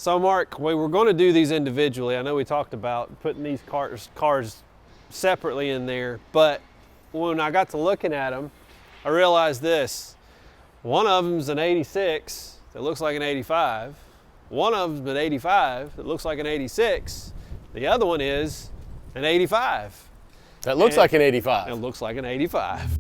So Mark, we were going to do these individually. I know we talked about putting these cars separately in there, but when I got to looking at them, I realized this. One of them's an 86 that looks like an 85. One of them's an 85 that looks like an 86. The other one is an 85. That looks like an 85. It looks like an 85.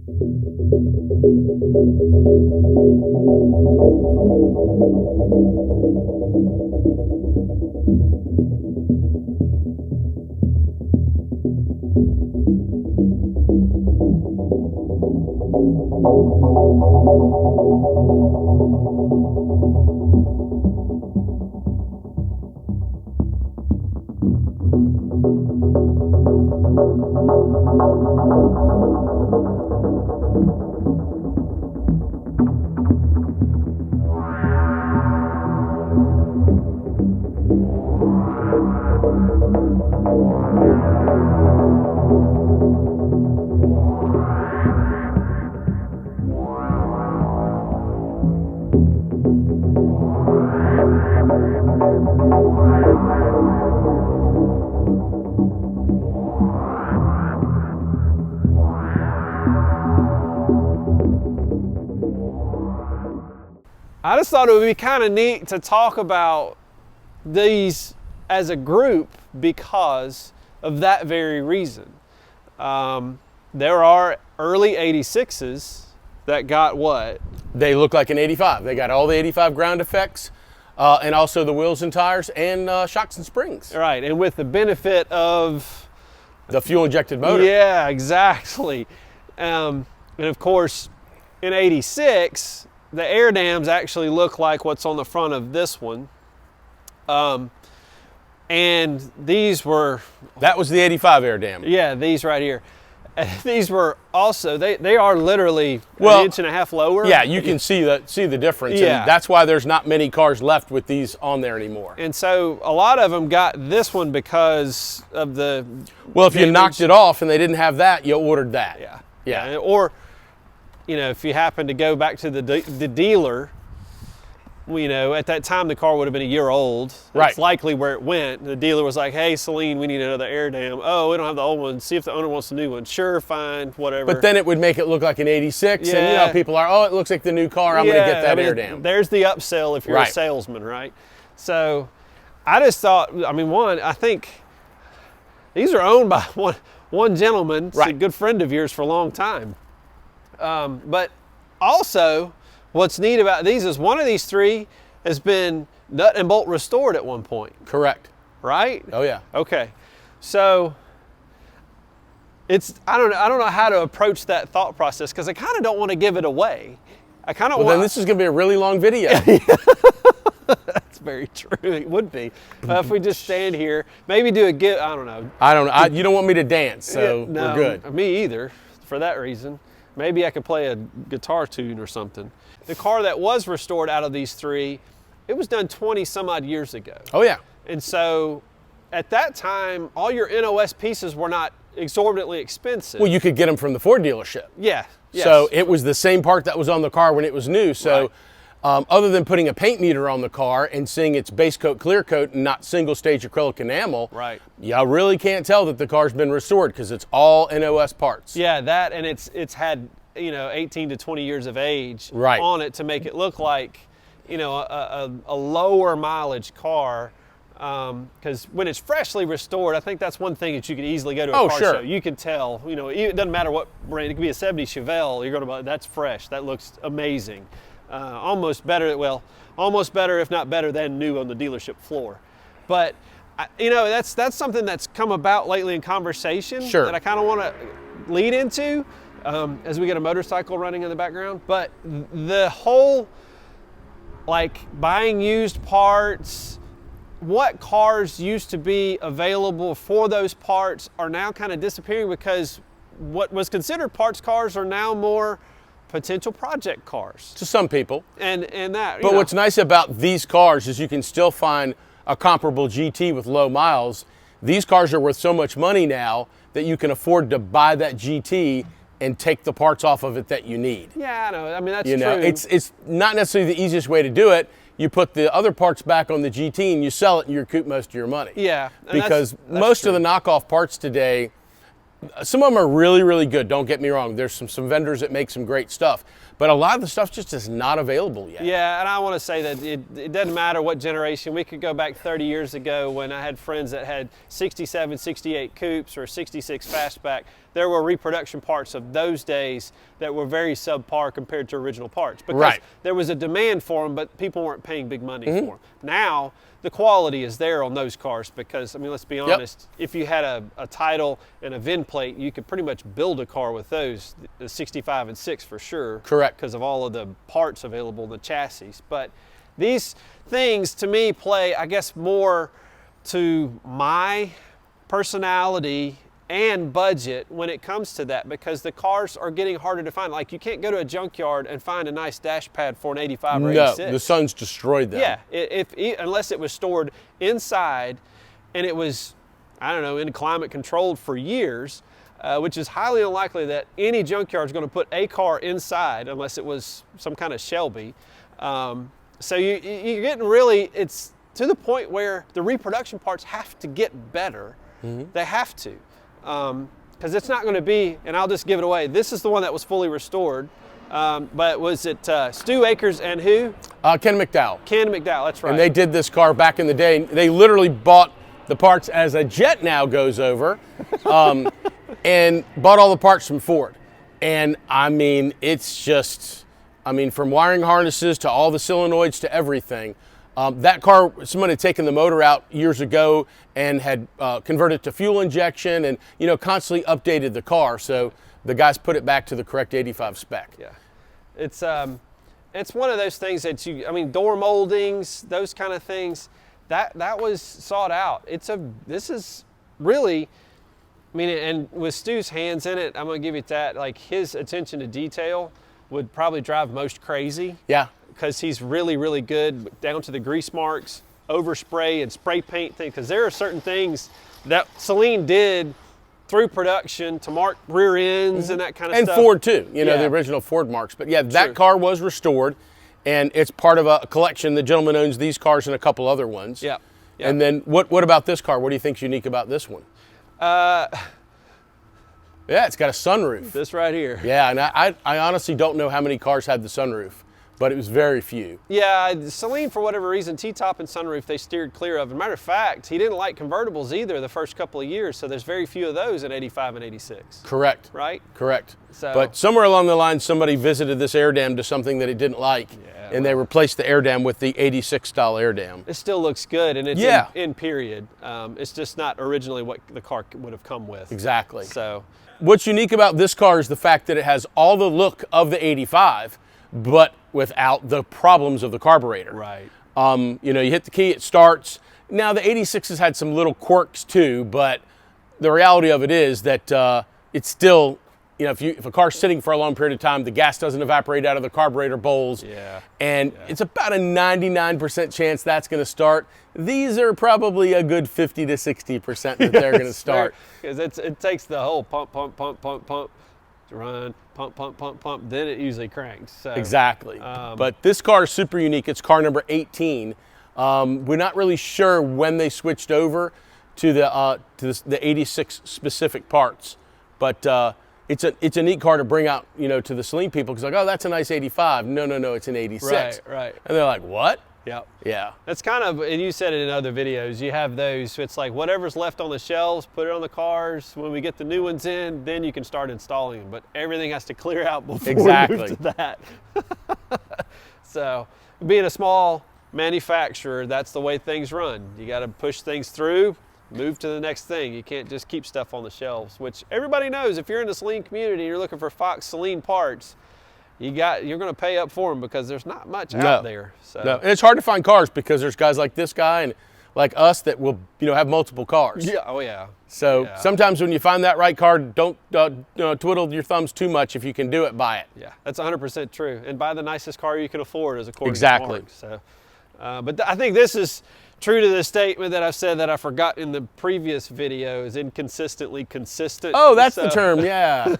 I just thought it would be kind of neat to talk about these as a group because of that very reason. There are early 86s that got what? They look like an 85. They got all the 85 ground effects and also the wheels and tires and shocks and springs. Right, and with the benefit of the fuel injected motor. Yeah, exactly. And of course, in 86, the air dams actually look like what's on the front of this one. And these were... That was the 85 air dam. Yeah, these right here. These were also, they are literally an inch and a half lower. Yeah, you can see the difference. Yeah. And that's why there's not many cars left with these on there anymore. And so a lot of them got this one because of the... Well, if you knocked it off and they didn't have that, you ordered that. Yeah. Yeah. Or, you know, if you happen to go back to the dealer, you know, at that time the car would have been a year old. Right. That's likely where it went. The dealer was like, hey, Saleen, we need another air dam. Oh, we don't have the old one. See if the owner wants a new one. Sure, fine, whatever. But then it would make it look like an 86. Yeah. And, you know, people are, oh, it looks like the new car. I'm going to get that air dam. There's the upsell if you're a salesman, right? So I just thought, I mean, I think these are owned by one gentleman, a good friend of yours for a long time. But also, what's neat about these is one of these three has been nut and bolt restored at one point. Correct. Right? Oh yeah. Okay. So I don't know how to approach that thought process because I kind of don't want to give it away. I kind of want. Then this is going to be a really long video. That's very true. It would be. If we just stand here, maybe do a give. I don't know. I don't know. You don't want me to dance, so no, we're good. Me either. For that reason. Maybe I could play a guitar tune or something. The car that was restored out of these three, it was done 20 some odd years ago. Oh yeah. And so at that time, all your NOS pieces were not exorbitantly expensive. Well, you could get them from the Ford dealership. Yeah. Yes. So it was the same part that was on the car when it was new. So other than putting a paint meter on the car and seeing it's base coat, clear coat, and not single stage acrylic enamel, you really can't tell that the car's been restored because it's all NOS parts. Yeah, that, and it's had, you know, 18 to 20 years of age on it to make it look like, you know, a lower mileage car. Because when it's freshly restored, I think that's one thing that you could easily go to a car show. You can tell, you know, it doesn't matter what brand. It could be a 70 Chevelle. You're going to buy, that's fresh. That looks amazing. Almost better, if not better than new on the dealership floor. But, you know, that's something that's come about lately in conversation that I kind of want to lead into as we get a motorcycle running in the background. But the whole, like, buying used parts, what cars used to be available for those parts are now kind of disappearing because what was considered parts cars are now more potential project cars. To some people. And that. But what's nice about these cars is you can still find a comparable GT with low miles. These cars are worth so much money now that you can afford to buy that GT and take the parts off of it that you need. Yeah, I know. I mean, that's true. You know, it's not necessarily the easiest way to do it. you put the other parts back on the GT and you sell it and you recoup most of your money. Yeah. Because most of the knockoff parts today, some of them are really, really good. Don't get me wrong. There's some vendors that make some great stuff. But a lot of the stuff just is not available yet. Yeah, and I want to say that it doesn't matter what generation. We could go back 30 years ago when I had friends that had 67, 68 coupes or 66 fastback. There were reproduction parts of those days that were very subpar compared to original parts. Because there was a demand for them, but people weren't paying big money for them. Now, the quality is there on those cars because, I mean, let's be honest, if you had a title and a VIN plate, you could pretty much build a car with those, the 65 and 6 for sure. Correct. Because of all of the parts available in the chassis. But these things, to me, play, I guess, more to my personality and budget when it comes to that, because the cars are getting harder to find. Like, you can't go to a junkyard and find a nice dash pad for an 85 or 86. No, the sun's destroyed them. Yeah, unless it was stored inside and it was, I don't know, in climate controlled for years, which is highly unlikely that any junkyard is going to put a car inside unless it was some kind of Shelby. So you're getting really, it's to the point where the reproduction parts have to get better. They have to. Because it's not going to be, and I'll just give it away. This is the one that was fully restored. But was it Stu Akers and who? Ken McDowell. Ken McDowell, that's right. And they did this car back in the day. They literally bought the parts as a jet now goes over, and bought all the parts from Ford. And I mean, it's just, I mean, from wiring harnesses to all the solenoids to everything. That car, someone had taken the motor out years ago and had converted to fuel injection and, you know, constantly updated the car. So the guys put it back to the correct 85 spec. Yeah. It's one of those things that you, I mean, door moldings, those kind of things, that was sought out. This is really, I mean, and with Stu's hands in it, I'm going to give you that, like, his attention to detail would probably drive most crazy. Yeah. Because he's really, really good down to the grease marks, overspray and spray paint thing. Because there are certain things that Saleen did through production to mark rear ends and that kind of stuff. And Ford too, you know, the original Ford marks. But yeah, that car was restored, and it's part of a collection. The gentleman owns these cars and a couple other ones. Yeah. And then what about this car? What do you think's unique about this one? Yeah, it's got a sunroof. This right here. Yeah, and I honestly don't know how many cars had the sunroof, but it was very few. Yeah, Saleen, for whatever reason, T-top and sunroof, they steered clear of. As a matter of fact, he didn't like convertibles either the first couple of years, so there's very few of those in 85 and 86. Correct. Right? Correct. So, but somewhere along the line, somebody visited this air dam to something that it didn't like, and they replaced the air dam with the 86 style air dam. It still looks good, and it's in period. It's just not originally what the car would have come with. Exactly. So, what's unique about this car is the fact that it has all the look of the 85, but without the problems of the carburetor. Right. You know, you hit the key, it starts. Now the 86 has had some little quirks too, but the reality of it is that it's still, you know, if a car's sitting for a long period of time, the gas doesn't evaporate out of the carburetor bowls. Yeah. And it's about a 99% chance that's going to start. These are probably a good 50 to 60% that they're going to start. Because it takes the whole pump, to run, pump, then it usually cranks. So, exactly. But this car is super unique. It's car number 18. We're not really sure when they switched over to the 86 specific parts, but it's a neat car to bring out, you know, to the Saleen people, because like, oh, that's a nice 85. No, it's an 86. Right. And they're like, what? Yep. Yeah. That's kind of, and you said it in other videos, you have those, it's like whatever's left on the shelves, put it on the cars. When we get the new ones in, then you can start installing them. But everything has to clear out before we move to that. So, being a small manufacturer, that's the way things run. You got to push things through, move to the next thing. You can't just keep stuff on the shelves, which everybody knows. If you're in the Saleen community and you're looking for Fox Saleen parts, you're going to pay up for them because there's not much out there. So. No, and it's hard to find cars because there's guys like this guy and like us that will, you know, have multiple cars. Yeah. Oh yeah. So sometimes when you find that right car, don't twiddle your thumbs too much. If you can do it, buy it. Yeah, that's 100% true. And buy the nicest car you can afford, as according to Mark. So, but I think this is true to the statement that I've said that I forgot in the previous video, is inconsistently consistent. Oh, that's the term. Yeah.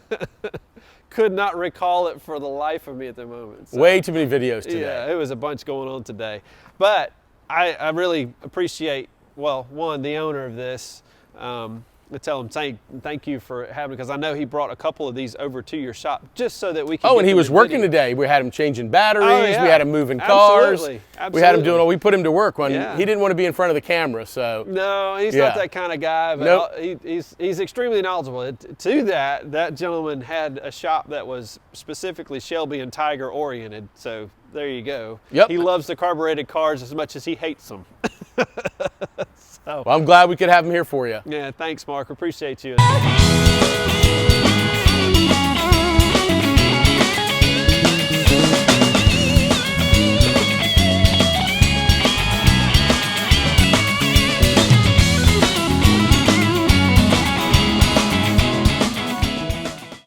could not recall it for the life of me at the moment. So, way too many videos today. Yeah, it was a bunch going on today. But I really appreciate, well, one, the owner of this. To tell him thank you for having, because I know he brought a couple of these over to your shop just so that we could. Oh, and he was working today. We had him changing batteries. Oh, yeah. We had him moving cars. Absolutely. We had him doing. We put him to work when he didn't want to be in front of the camera. So no, he's not that kind of guy. But he's extremely knowledgeable. To that gentleman had a shop that was specifically Shelby and Tiger oriented. So there you go. Yep. He loves the carbureted cars as much as he hates them. Well, I'm glad we could have him here for you. Yeah, thanks, Mark. Appreciate you.